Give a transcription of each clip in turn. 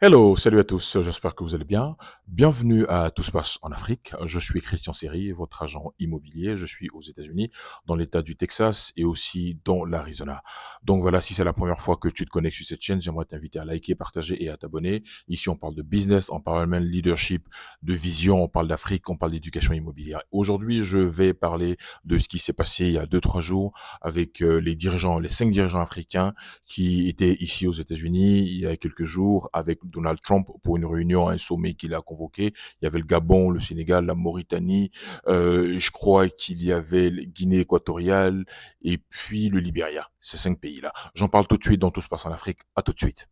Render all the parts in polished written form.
Hello, salut à tous, j'espère que vous allez bien. Bienvenue à Tout se passe en Afrique. Je suis Christian Seri, votre agent immobilier. Je suis aux États-Unis, dans l'État du Texas et aussi dans l'Arizona. Donc voilà, si c'est la première fois que tu te connectes sur cette chaîne, j'aimerais t'inviter à liker, partager et à t'abonner. Ici, on parle de business, on parle même de leadership, de vision, on parle d'Afrique, on parle d'éducation immobilière. Aujourd'hui, je vais parler de ce qui s'est passé il y a deux-trois jours avec les dirigeants, les 5 dirigeants africains qui était ici aux États-Unis il y a quelques jours avec Donald Trump pour une réunion, un sommet qu'il a convoqué. Il y avait le Gabon, le Sénégal, la Mauritanie, je crois qu'il y avait la Guinée équatoriale et puis le Libéria. Ces 5 pays-là. J'en parle tout de suite dans Tout se passe en Afrique. À tout de suite.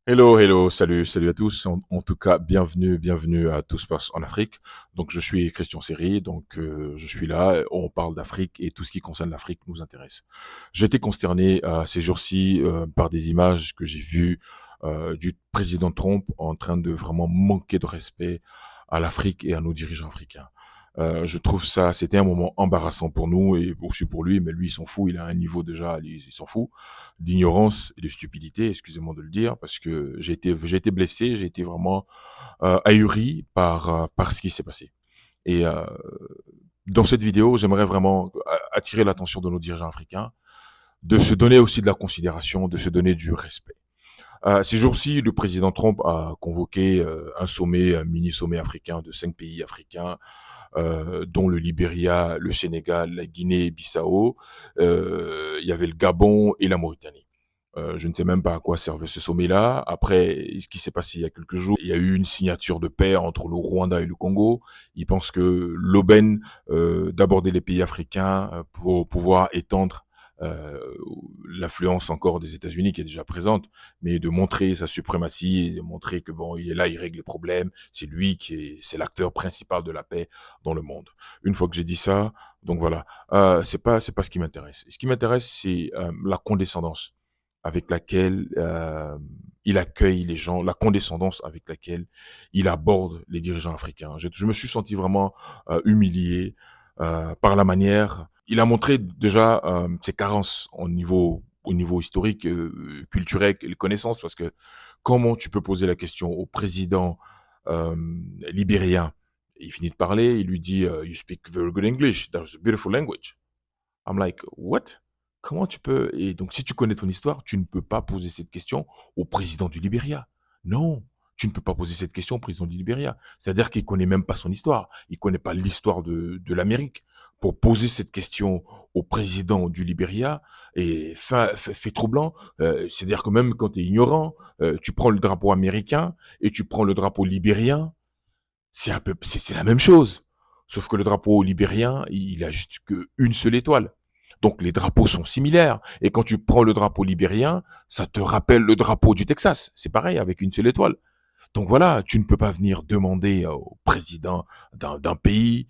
Hello, hello, salut à tous. En tout cas, bienvenue à Tout se passe en Afrique. Donc, je suis Christian Seri, donc je suis là. On parle d'Afrique et tout ce qui concerne l'Afrique nous intéresse. J'ai été consterné ces jours-ci par des images que j'ai vues du président Trump en train de vraiment manquer de respect à l'Afrique et à nos dirigeants africains. Je trouve ça, c'était un moment embarrassant pour nous et aussi pour lui, mais lui, il s'en fout, il a un niveau déjà, il s'en fout, d'ignorance et de stupidité, excusez-moi de le dire, parce que j'ai été blessé, j'ai été vraiment ahuri par ce qui s'est passé. Et dans cette vidéo, j'aimerais vraiment attirer l'attention de nos dirigeants africains, de se donner aussi de la considération, de se donner du respect. Ces jours-ci, le président Trump a convoqué un sommet, un mini-sommet africain de 5 pays africains dont le Libéria, le Sénégal, la Guinée-Bissau, il y avait le Gabon et la Mauritanie. Je ne sais même pas à quoi servait ce sommet-là. Après, ce qui s'est passé il y a quelques jours, il y a eu une signature de paix entre le Rwanda et le Congo. Ils pensent que l'aubaine d'aborder les pays africains pour pouvoir étendre euh, l'influence encore des États-Unis qui est déjà présente, mais de montrer sa suprématie, et de montrer que bon, il est là, il règle les problèmes, c'est lui c'est l'acteur principal de la paix dans le monde. Une fois que j'ai dit ça, donc voilà, c'est pas ce qui m'intéresse. Ce qui m'intéresse, c'est la condescendance avec laquelle il accueille les gens, la condescendance avec laquelle il aborde les dirigeants africains. Je me suis senti vraiment humilié par la manière. Il a montré déjà ses carences au niveau historique, culturel, et connaissances, parce que comment tu peux poser la question au président euh, libérien? Il finit de parler, il lui dit You speak very good English, that's a beautiful language. I'm like, what? Comment tu peux? Et donc, si tu connais ton histoire, tu ne peux pas poser cette question au président du Libéria. Non, tu ne peux pas poser cette question au président du Libéria. C'est-à-dire qu'il connaît même pas son histoire. Il connaît pas l'histoire de l'Amérique. Pour poser cette question au président du Libéria, et fait troublant, c'est-à-dire que même quand tu es ignorant, tu prends le drapeau américain et tu prends le drapeau libérien, c'est la même chose. Sauf que le drapeau libérien, il a juste qu'une seule étoile. Donc les drapeaux sont similaires. Et quand tu prends le drapeau libérien, ça te rappelle le drapeau du Texas. C'est pareil, avec une seule étoile. Donc voilà, tu ne peux pas venir demander au président d'un pays,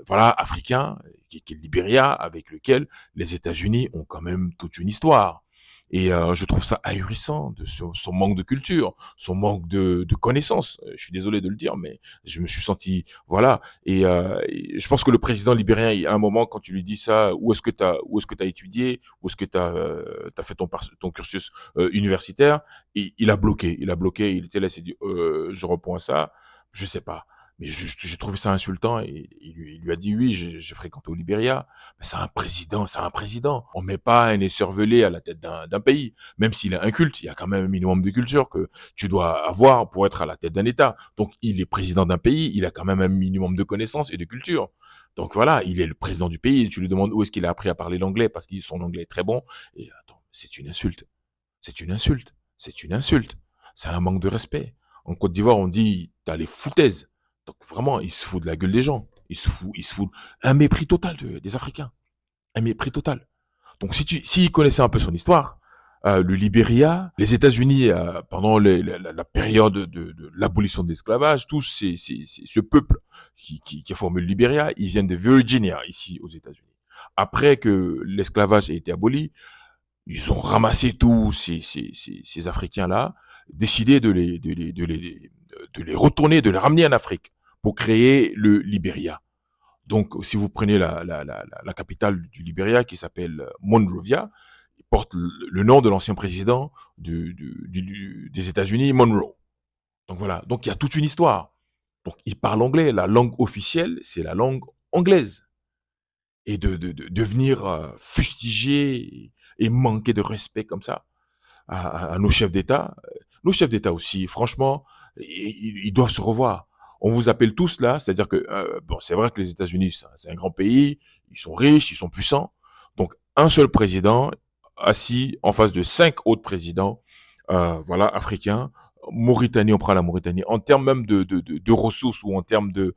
voilà, africain, qui est le Libéria, avec lequel les États-Unis ont quand même toute une histoire. Et je trouve ça ahurissant de son manque de culture, son manque de connaissances. Je suis désolé de le dire, mais je me suis senti, voilà. Et je pense que le président libérien, il y a un moment, quand tu lui dis ça, où est-ce que t'as étudié, où est-ce que t'as fait ton cursus universitaire, et il a bloqué, il était là, il s'est dit, je réponds à ça, je sais pas. Mais j'ai trouvé ça insultant et il lui a dit oui, j'ai fréquenté au Libéria. Mais c'est un président, c'est un président. On met pas un écervelé à la tête d'un pays. Même s'il est inculte, il y a quand même un minimum de culture que tu dois avoir pour être à la tête d'un État. Donc il est président d'un pays, il a quand même un minimum de connaissances et de culture. Donc voilà, il est le président du pays. Tu lui demandes où est-ce qu'il a appris à parler l'anglais parce que son anglais est très bon. Et attends, c'est une insulte. C'est une insulte. C'est une insulte. C'est un manque de respect. En Côte d'Ivoire, on dit, t'as les foutaises. Donc vraiment, il se fout de la gueule des gens. Il se fout. Un mépris total des Africains. Un mépris total. Donc s'il connaissait un peu son histoire, le Libéria, les États-Unis, pendant la période de l'abolition de l'esclavage, tous ce peuple qui a formé le Libéria, ils viennent de Virginia, ici aux États-Unis. Après que l'esclavage ait été aboli, Ils ont ramassé tous ces Africains-là, décidé de les retourner, de les ramener en Afrique pour créer le Libéria. Donc, si vous prenez la capitale du Libéria qui s'appelle Monrovia, il porte le nom de l'ancien président des États-Unis, Monroe. Donc voilà. Donc il y a toute une histoire. Donc ils parlent anglais. La langue officielle, c'est la langue anglaise. Et de venir fustiger et manquer de respect comme ça à nos chefs d'État. Nos chefs d'État aussi, franchement, ils doivent se revoir. On vous appelle tous là, c'est-à-dire que bon, c'est vrai que les États-Unis, c'est un grand pays, ils sont riches, ils sont puissants. Donc un seul président assis en face de 5 autres présidents, voilà, africains. Mauritanie, on prend la Mauritanie en termes même de ressources ou en termes de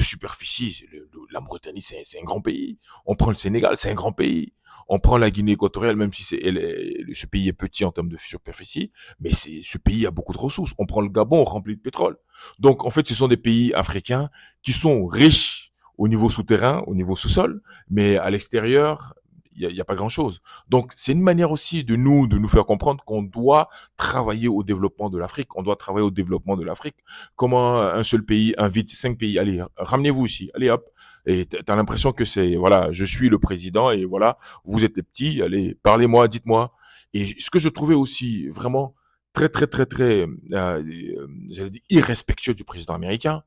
superficie. La Mauritanie, c'est un grand pays. On prend le Sénégal, c'est un grand pays. On prend la Guinée équatoriale, même si ce pays est petit en termes de superficie, mais ce pays a beaucoup de ressources. On prend le Gabon, rempli de pétrole. Donc, en fait, ce sont des pays africains qui sont riches au niveau souterrain, au niveau sous-sol, mais à l'extérieur, il y a pas grand-chose. Donc, c'est une manière aussi de nous faire comprendre qu'on doit travailler au développement de l'Afrique. On doit travailler au développement de l'Afrique. Comment un seul pays invite 5 pays, allez, ramenez-vous ici, allez hop. Et t'as l'impression que c'est, voilà, je suis le président et voilà, vous êtes les petits, allez, parlez-moi, dites-moi. Et ce que je trouvais aussi vraiment très, très, très, très, j'allais dire, irrespectueux du président américain,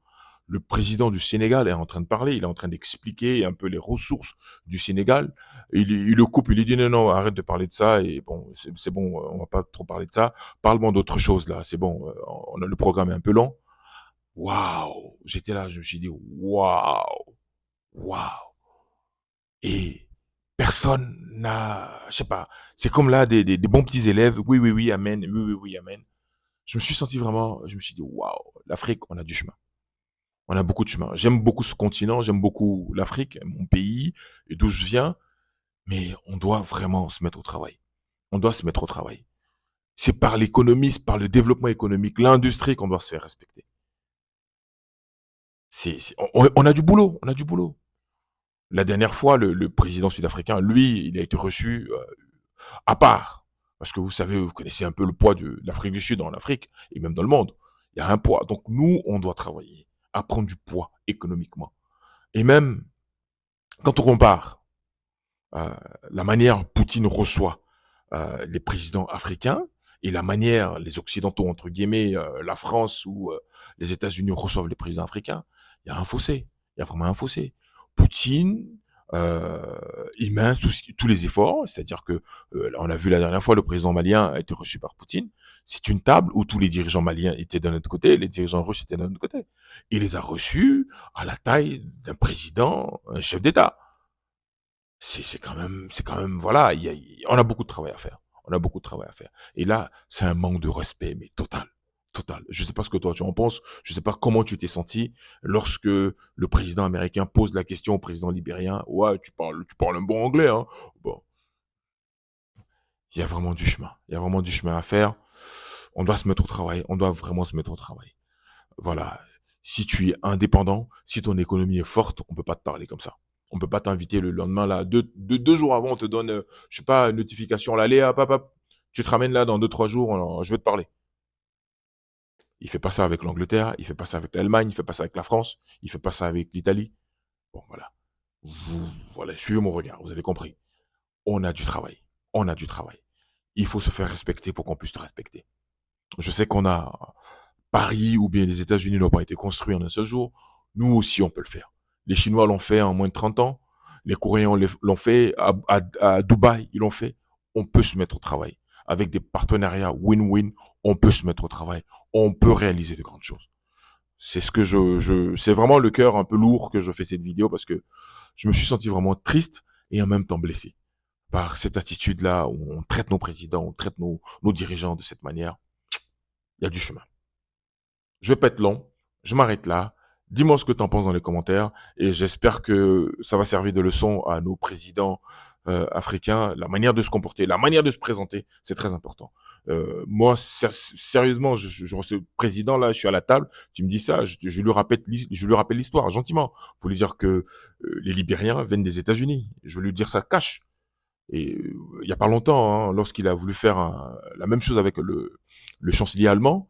le président du Sénégal est en train de parler, il est en train d'expliquer un peu les ressources du Sénégal. Il le coupe, il lui dit non, non, arrête de parler de ça, et bon, c'est bon, on va pas trop parler de ça, parle-moi d'autre chose là, c'est bon, le programme est un peu long. Waouh! J'étais là, je me suis dit waouh! Waouh! Et personne n'a, je sais pas, c'est comme là des bons petits élèves. Oui, oui, oui, amen. Oui, oui, oui, amen. Je me suis senti vraiment, je me suis dit, waouh, l'Afrique, on a du chemin. On a beaucoup de chemin. J'aime beaucoup ce continent, j'aime beaucoup l'Afrique, mon pays, et d'où je viens, mais on doit vraiment se mettre au travail. On doit se mettre au travail. C'est par l'économie, c'est par le développement économique, l'industrie qu'on doit se faire respecter. On a du boulot, on a du boulot. La dernière fois, le président sud-africain, lui, il a été reçu à part. Parce que vous savez, vous connaissez un peu le poids de l'Afrique du Sud en Afrique et même dans le monde. Il y a un poids. Donc nous, on doit travailler à prendre du poids économiquement. Et même quand on compare euh, la manière Poutine reçoit les présidents africains et la manière les Occidentaux, entre guillemets, la France ou les États-Unis reçoivent les présidents africains, il y a un fossé. Il y a vraiment un fossé. Poutine, il met tous les efforts, c'est-à-dire que on a vu la dernière fois, le président malien a été reçu par Poutine. C'est une table où tous les dirigeants maliens étaient d'un autre côté, les dirigeants russes étaient d'un autre côté. Il les a reçus à la taille d'un président, un chef d'État. C'est quand même, voilà, on a beaucoup de travail à faire. On a beaucoup de travail à faire. Et là, c'est un manque de respect, mais total. Total. Je sais pas ce que toi tu en penses. Je sais pas comment tu t'es senti lorsque le président américain pose la question au président libérien. Ouais, tu parles un bon anglais, hein. Bon, il y a vraiment du chemin. Il y a vraiment du chemin à faire. On doit se mettre au travail. On doit vraiment se mettre au travail. Voilà. Si tu es indépendant, si ton économie est forte, on peut pas te parler comme ça. On peut pas t'inviter le lendemain là, deux jours avant, on te donne, je sais pas, une notification. Là, allez, hop, hop, hop. Tu te ramènes là dans 2, 3 jours. Alors, je vais te parler. Il fait pas ça avec l'Angleterre, il fait pas ça avec l'Allemagne, il fait pas ça avec la France, il fait pas ça avec l'Italie. Bon, voilà. Voilà, suivez mon regard. Vous avez compris. On a du travail. On a du travail. Il faut se faire respecter pour qu'on puisse te respecter. Je sais qu'on a Paris ou bien les États-Unis n'ont pas été construits en un seul jour. Nous aussi, on peut le faire. Les Chinois l'ont fait en moins de 30 ans. Les Coréens l'ont fait. À Dubaï, ils l'ont fait. On peut se mettre au travail. Avec des partenariats win-win, on peut se mettre au travail. On peut réaliser de grandes choses. C'est ce que c'est vraiment le cœur un peu lourd que je fais cette vidéo parce que je me suis senti vraiment triste et en même temps blessé par cette attitude-là où on traite nos présidents, on traite nos dirigeants de cette manière. Il y a du chemin. Je vais pas être long. Je m'arrête là. Dis-moi ce que tu en penses dans les commentaires et j'espère que ça va servir de leçon à nos présidents africains. La manière de se comporter, la manière de se présenter, c'est très important. Moi, sérieusement, je reçois le président là, je suis à la table, tu me dis ça, je lui rappelle l'histoire gentiment pour lui dire que les Libériens viennent des États-Unis. Je vais lui dire ça cash. Et il y a pas longtemps, hein, lorsqu'il a voulu faire la même chose avec le chancelier allemand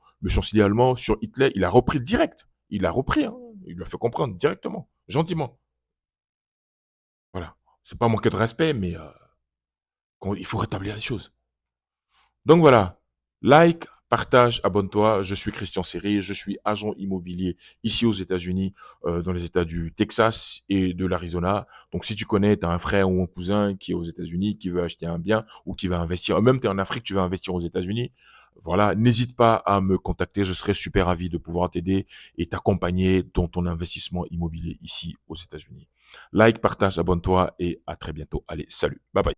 sur Hitler, il a repris direct. Il a repris, hein. Il lui a fait comprendre directement, gentiment. Voilà. C'est pas manquer de respect, mais il faut rétablir les choses. Donc voilà, like, partage, abonne-toi. Je suis Christian Serré, je suis agent immobilier ici aux États-Unis, dans les États du Texas et de l'Arizona. Donc si tu connais, tu as un frère ou un cousin qui est aux États-Unis, qui veut acheter un bien ou qui va investir, même tu es en Afrique, tu veux investir aux États-Unis, voilà, n'hésite pas à me contacter, je serai super ravi de pouvoir t'aider et t'accompagner dans ton investissement immobilier ici aux États-Unis. Like, partage, abonne-toi et à très bientôt. Allez, salut, bye bye.